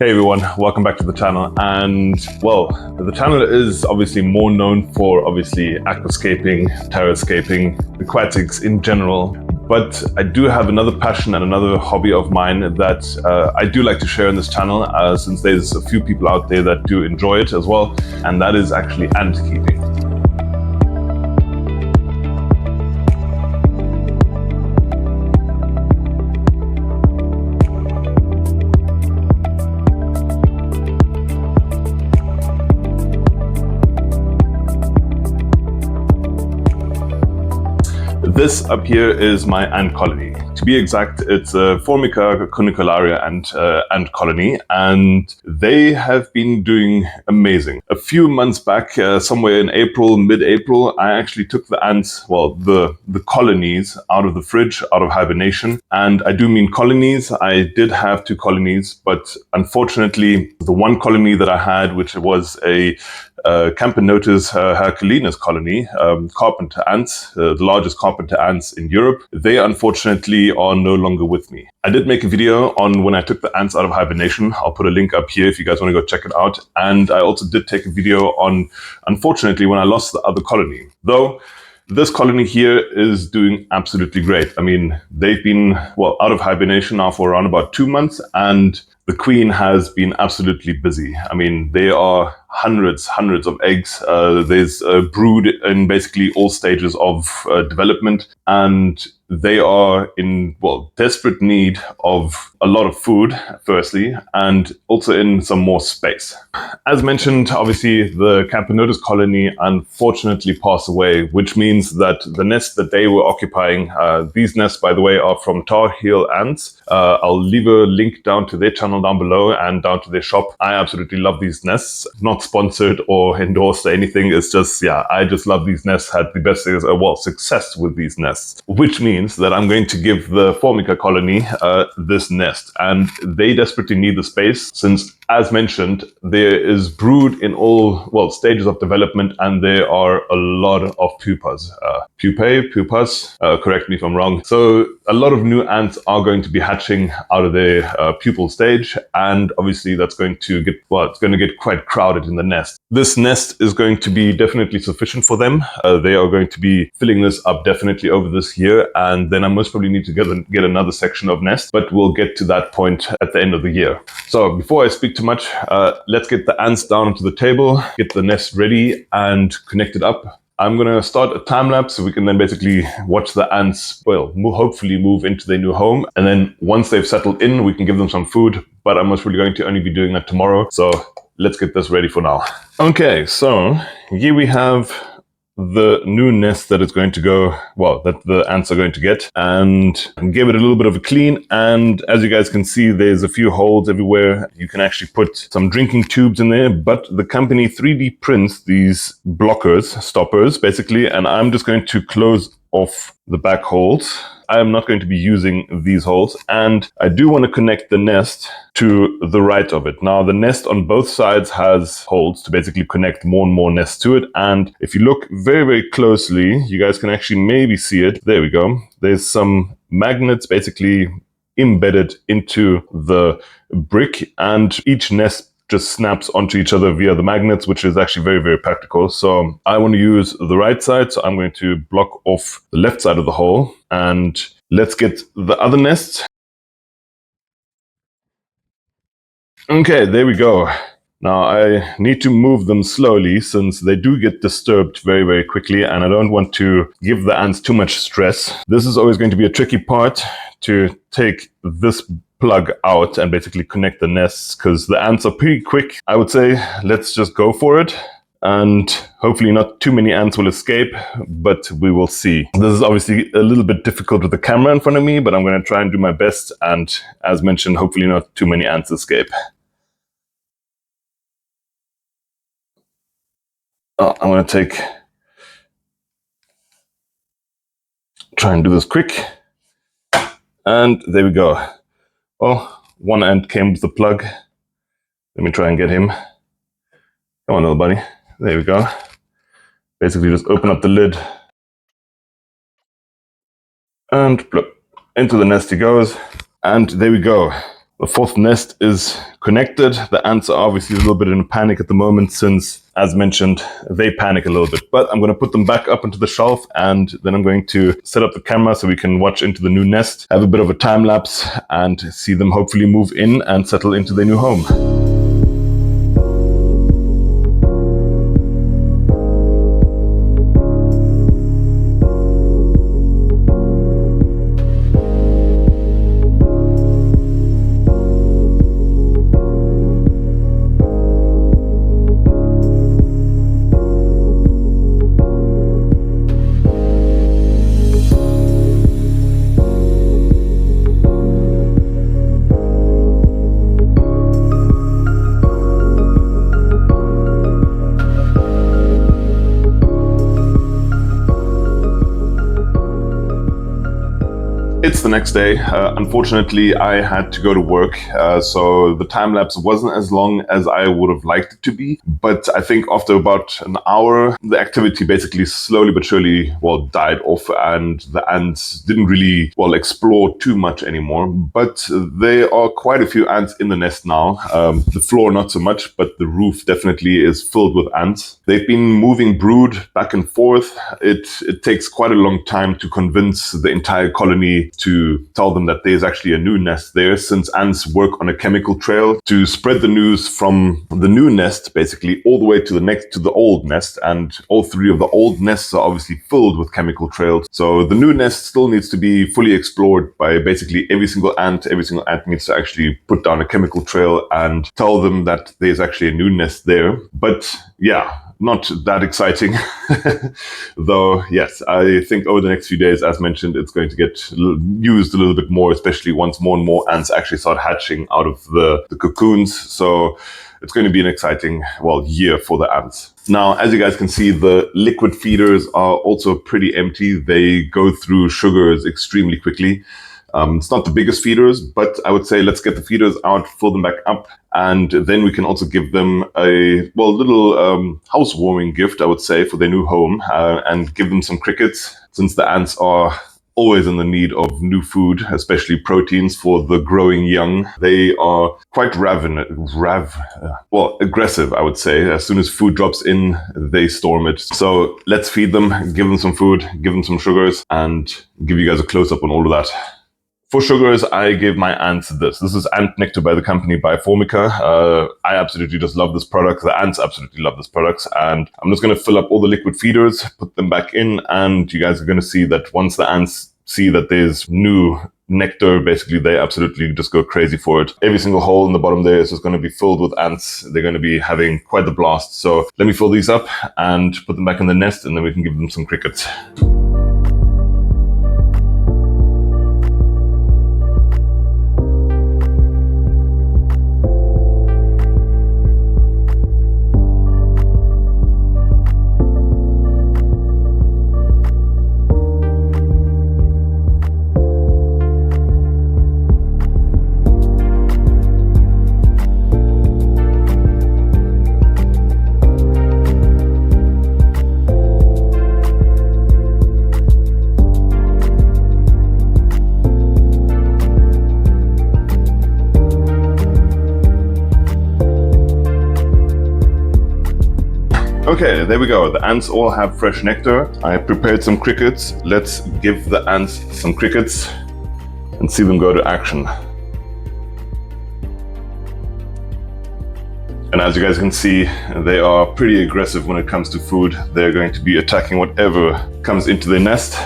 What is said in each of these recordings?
Hey everyone, welcome back to the channel. And well, the channel is obviously more known for aquascaping, terrascaping, aquatics in general. But I do have another passion and another hobby of mine that I do like to share on this channel, since there's a few people out there that do enjoy it as well, and that is actually ant keeping. This up here is my ant colony. To be exact, it's a Formica cunicularia ant colony, and they have been doing amazing. A few months back, somewhere in April, mid-April, I actually took the ants, well, the colonies out of the fridge, out of hibernation. And I do mean colonies. I did have 2 colonies, but unfortunately, the one colony that I had, which was a Camponotus herculinus colony, carpenter ants, the largest carpenter ants in Europe. They unfortunately are no longer with me. I did make a video on when I took the ants out of hibernation. I'll put a link up here if you guys want to go check it out. And I also did take a video on, unfortunately, when I lost the other colony. Though, this colony here is doing absolutely great. I mean, they've been, well, out of hibernation now for around about 2 months, and the queen has been absolutely busy. I mean, there are hundreds of eggs. There's a brood in basically all stages of development, and they are in, well, desperate need of a lot of food, firstly, and also in some more space. As mentioned, obviously, the Camponotus colony unfortunately passed away, which means that the nest that they were occupying, these nests, by the way, are from Tar Heel Ants. I'll leave a link down to their channel down below and down to their shop. I absolutely love these nests. Not sponsored or endorsed or anything. It's just, yeah, I just love these nests. Had the best success with these nests, which means that I'm going to give the Formica colony this nest, and they desperately need the space since, as mentioned, there is brood in all, well, stages of development, and there are a lot of pupas. Pupas, correct me if I'm wrong. So a lot of new ants are going to be hatching out of their pupal stage, and obviously that's going to get, well, it's going to get quite crowded in the nest. This nest is going to be definitely sufficient for them. They are going to be filling this up definitely over this year, and then I most probably need to get another section of nest, but we'll get to that point at the end of the year. So before I speak too much, let's get the ants down onto the table, get the nest ready and connect it up. I'm going to start a time lapse so we can then basically watch the ants, well, hopefully move into their new home. And then once they've settled in, we can give them some food, but I'm most probably going to only be doing that tomorrow. So let's get this ready for now. Okay, so here we have the new nest that is going to go, well, that the ants are going to get, and give it a little bit of a clean. And as you guys can see, there's a few holes everywhere. You can actually put some drinking tubes in there, but the company 3D prints these blockers, stoppers, basically, and I'm just going to close off the back holes. I am not going to be using these holes, and I do want to connect the nest to the right of it. Now, the nest on both sides has holes to basically connect more and more nests to it, and if you look very closely, you guys can actually maybe see it. There we go. There's some magnets basically embedded into the brick, and each nest just snaps onto each other via the magnets, which is actually very practical. So I want to use the right side, so I'm going to block off the left side of the hole, and let's get the other nest. Okay, there we go. Now I need to move them slowly since they do get disturbed very quickly, and I don't want to give the ants too much stress. This is always going to be a tricky part, to take this plug out and basically connect the nests, because the ants are pretty quick. I would say let's just go for it, and hopefully not too many ants will escape, but we will see. This is obviously a little bit difficult with the camera in front of me, but I'm going to try and do my best, and as mentioned, hopefully not too many ants escape. I'm going to try and do this quick, and there we go. Well, one ant came with the plug. Let me try and get him. Come on, little buddy. There we go. Basically just open up the lid, and plop, into the nest he goes. And there we go. The fourth nest is connected. The ants are obviously a little bit in panic at the moment since, as mentioned, they panic a little bit. But I'm going to put them back up into the shelf, and then I'm going to set up the camera so we can watch into the new nest, have a bit of a time lapse, and see them hopefully move in and settle into their new home. It's the next day. Unfortunately, I had to go to work, so the time lapse wasn't as long as I would have liked it to be. But I think after about an hour, the activity basically slowly but surely, died off, and the ants didn't really, explore too much anymore. But there are quite a few ants in the nest now. The floor not so much, but the roof definitely is filled with ants. They've been moving brood back and forth. It takes quite a long time to convince the entire colony to tell them that there's actually a new nest there, since ants work on a chemical trail to spread the news from the new nest basically all the way to the old nest, and all three of the old nests are obviously filled with chemical trails. So the new nest still needs to be fully explored by basically every single ant. Every single ant needs to actually put down a chemical trail and tell them that there's actually a new nest there. But yeah, not that exciting. Though, yes, I think over the next few days, as mentioned, it's going to get used a little bit more, especially once more and more ants actually start hatching out of the cocoons. So it's going to be an exciting, year for the ants. Now, as you guys can see, the liquid feeders are also pretty empty. They go through sugars extremely quickly. It's not the biggest feeders, but I would say let's get the feeders out, fill them back up, and then we can also give them a little housewarming gift, I would say, for their new home, and give them some crickets, since the ants are always in the need of new food, especially proteins for the growing young. They are quite aggressive, I would say. As soon as food drops in, they storm it. So let's feed them, give them some food, give them some sugars, and give you guys a close-up on all of that. For sugars, I give my ants this. This is Ant Nectar by the company byFormica. I absolutely just love this product. The ants absolutely love this product. And I'm just going to fill up all the liquid feeders, put them back in, and you guys are going to see that once the ants see that there's new nectar, basically they absolutely just go crazy for it. Every single hole in the bottom there is just going to be filled with ants. They're going to be having quite the blast. So let me fill these up and put them back in the nest, and then we can give them some crickets. Okay, there we go. The ants all have fresh nectar. I prepared some crickets. Let's give the ants some crickets and see them go to action. And as you guys can see, they are pretty aggressive when it comes to food. They're going to be attacking whatever comes into their nest.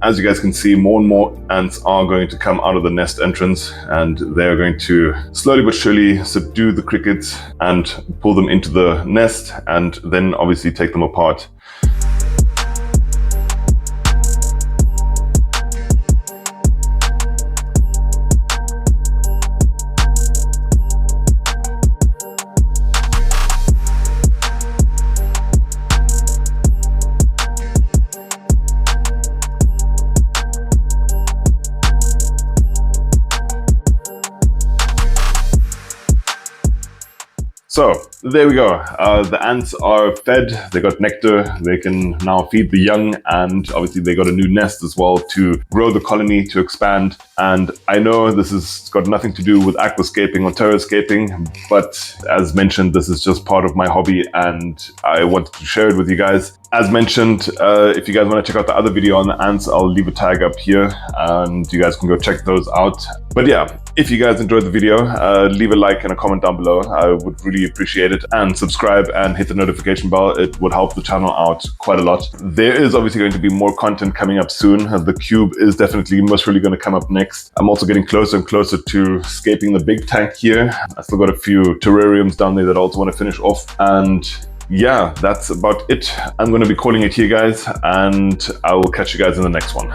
as you guys can see, more and more ants are going to come out of the nest entrance, and they're going to slowly but surely subdue the crickets and pull them into the nest, and then obviously take them apart. So there we go. The ants are fed, they got nectar, they can now feed the young, and obviously they got a new nest as well to grow the colony, to expand. And I know this has got nothing to do with aquascaping or terrascaping, but as mentioned, this is just part of my hobby and I wanted to share it with you guys. As mentioned, if you guys want to check out the other video on the ants, I'll leave a tag up here and you guys can go check those out. But yeah, if you guys enjoyed the video, leave a like and a comment down below. I would really appreciate it. And subscribe and hit the notification bell. It would help the channel out quite a lot. There is obviously going to be more content coming up soon. The cube is definitely most surely going to come up next. I'm also getting closer and closer to scaping the big tank here. I still got a few terrariums down there that I also want to finish off. And yeah, that's about it. I'm going to be calling it here, guys, and I will catch you guys in the next one.